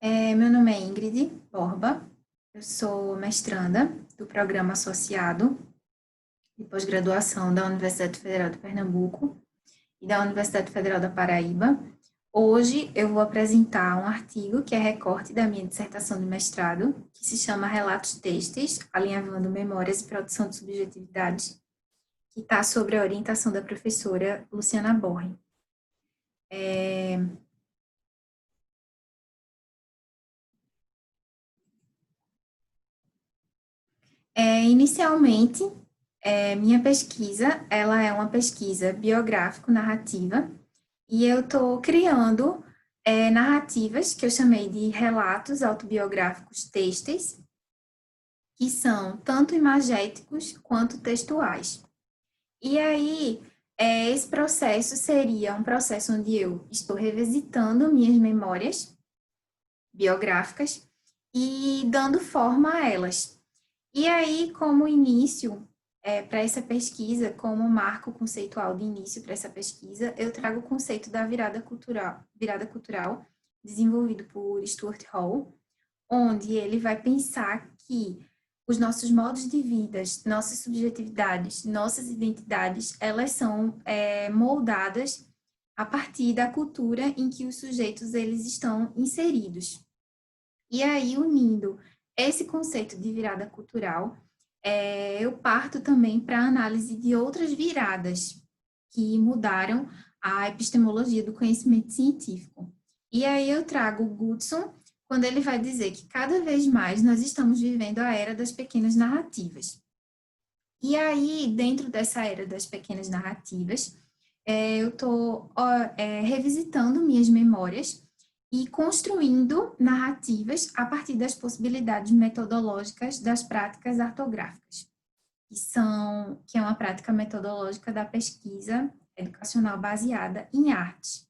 Meu nome é Ingrid Borba, eu sou mestranda do programa associado de pós-graduação da Universidade Federal de Pernambuco e da Universidade Federal da Paraíba. Hoje eu vou apresentar um artigo que é recorte da minha dissertação de mestrado, que se chama Relatos Têxteis, alinhavando memórias e produção de subjetividade, que está sobre a orientação da professora Luciana Borri. Inicialmente, minha pesquisa, ela é uma pesquisa biográfico-narrativa, e eu estou criando narrativas que eu chamei de relatos autobiográficos têxteis, que são tanto imagéticos quanto textuais. E aí, esse processo seria um processo onde eu estou revisitando minhas memórias biográficas e dando forma a elas. E aí, como início para essa pesquisa, como marco conceitual de início para essa pesquisa, eu trago o conceito da virada cultural desenvolvido por Stuart Hall, onde ele vai pensar que os nossos modos de vida, nossas subjetividades, nossas identidades, elas são moldadas a partir da cultura em que os sujeitos eles estão inseridos. E aí, unindo esse conceito de virada cultural, eu parto também para a análise de outras viradas que mudaram a epistemologia do conhecimento científico. E aí eu trago o Goodson, quando ele vai dizer que cada vez mais nós estamos vivendo a era das pequenas narrativas. E aí, dentro dessa era das pequenas narrativas, eu estou revisitando minhas memórias e construindo narrativas a partir das possibilidades metodológicas das práticas artográficas, que é uma prática metodológica da pesquisa educacional baseada em arte.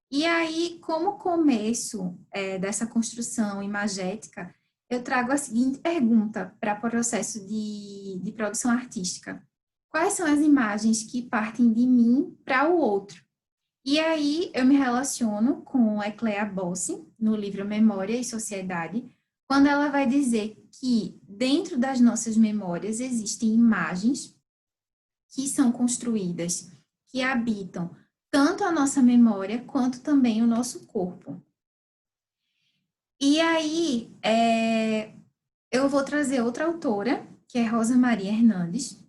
E aí, como começo dessa construção imagética, eu trago a seguinte pergunta para o processo de produção artística: quais são as imagens que partem de mim para o outro? E aí eu me relaciono com Ecléa Bossi, no livro Memória e Sociedade, quando ela vai dizer que dentro das nossas memórias existem imagens que são construídas, que habitam tanto a nossa memória quanto também o nosso corpo. E aí eu vou trazer outra autora, que é Rosa Maria Hernandes,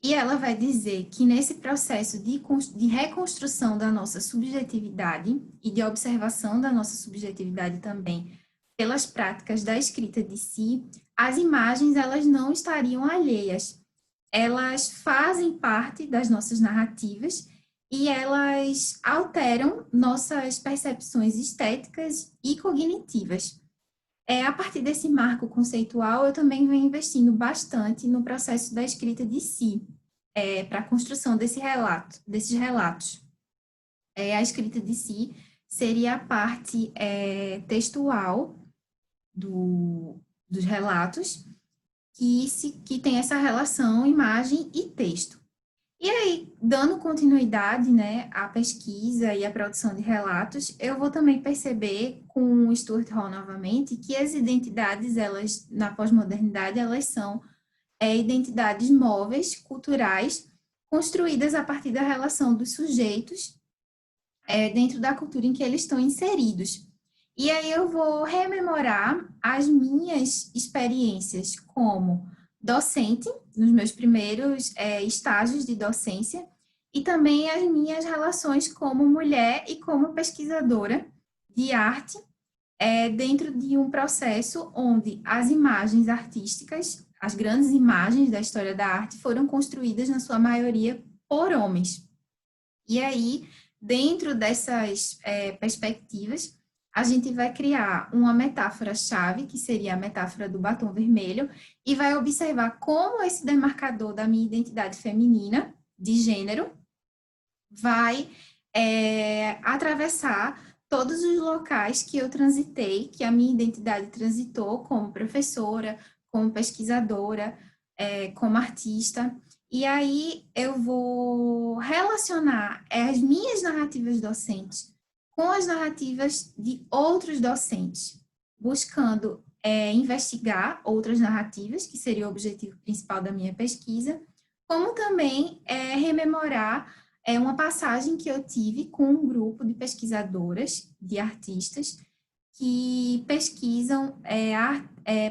e ela vai dizer que nesse processo de reconstrução da nossa subjetividade e de observação da nossa subjetividade também pelas práticas da escrita de si, as imagens elas não estariam alheias. Elas fazem parte das nossas narrativas e elas alteram nossas percepções estéticas e cognitivas. A partir desse marco conceitual, eu também venho investindo bastante no processo da escrita de si, para a construção desses relatos. A escrita de si seria a parte textual dos relatos, que tem essa relação imagem e texto. E aí, dando continuidade, né, à pesquisa e à produção de relatos, eu vou também perceber, com o Stuart Hall novamente, que as identidades, elas, na pós-modernidade, elas são identidades móveis, culturais, construídas a partir da relação dos sujeitos dentro da cultura em que eles estão inseridos. E aí eu vou rememorar as minhas experiências como docente, nos meus primeiros estágios de docência, e também as minhas relações como mulher e como pesquisadora de arte, dentro de um processo onde as imagens artísticas, as grandes imagens da história da arte, foram construídas, na sua maioria, por homens. E aí, dentro dessas perspectivas, a gente vai criar uma metáfora-chave, que seria a metáfora do batom vermelho, e vai observar como esse demarcador da minha identidade feminina, de gênero, vai atravessar todos os locais que eu transitei, que a minha identidade transitou, como professora, como pesquisadora, como artista. E aí eu vou relacionar as minhas narrativas docentes com as narrativas de outros docentes, buscando investigar outras narrativas, que seria o objetivo principal da minha pesquisa, como também rememorar uma passagem que eu tive com um grupo de pesquisadoras, de artistas, que pesquisam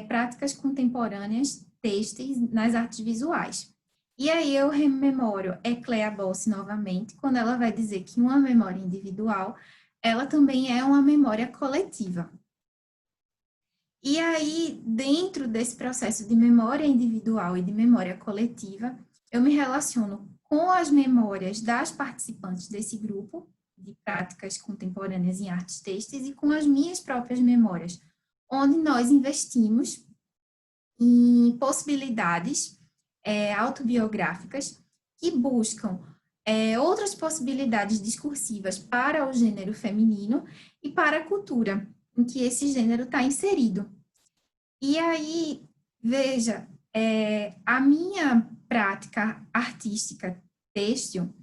práticas contemporâneas têxteis nas artes visuais. E aí eu rememoro Cléa Bossi novamente, quando ela vai dizer que uma memória individual, ela também é uma memória coletiva. E aí, dentro desse processo de memória individual e de memória coletiva, eu me relaciono com as memórias das participantes desse grupo de práticas contemporâneas em artes têxteis e com as minhas próprias memórias, onde nós investimos em possibilidades autobiográficas que buscam outras possibilidades discursivas para o gênero feminino e para a cultura em que esse gênero está inserido. E aí, veja, a minha prática artística têxtil,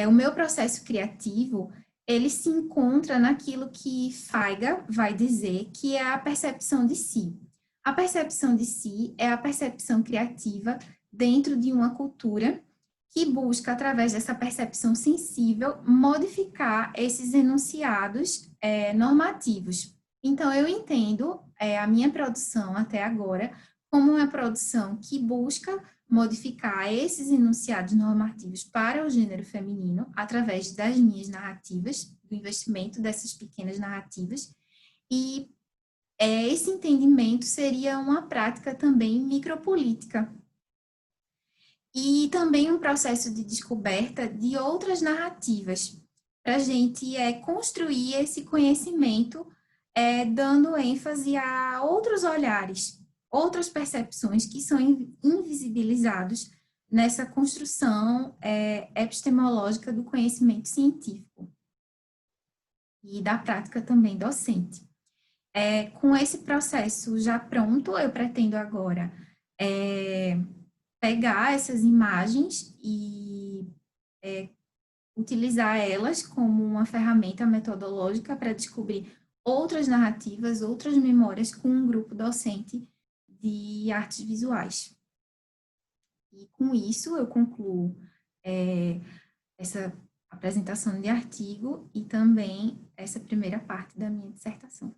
o meu processo criativo, ele se encontra naquilo que Feiga vai dizer que é a percepção de si. A percepção de si é a percepção criativa dentro de uma cultura que busca, através dessa percepção sensível, modificar esses enunciados normativos. Então, eu entendo a minha produção até agora como uma produção que busca modificar esses enunciados normativos para o gênero feminino através das minhas narrativas, do investimento dessas pequenas narrativas, e esse entendimento seria uma prática também micropolítica, e também um processo de descoberta de outras narrativas, para a gente construir esse conhecimento, dando ênfase a outros olhares, outras percepções que são invisibilizados nessa construção epistemológica do conhecimento científico e da prática também docente. Com esse processo já pronto, eu pretendo agora pegar essas imagens e utilizar elas como uma ferramenta metodológica para descobrir outras narrativas, outras memórias com um grupo docente de artes visuais. E com isso eu concluo essa apresentação de artigo e também essa primeira parte da minha dissertação.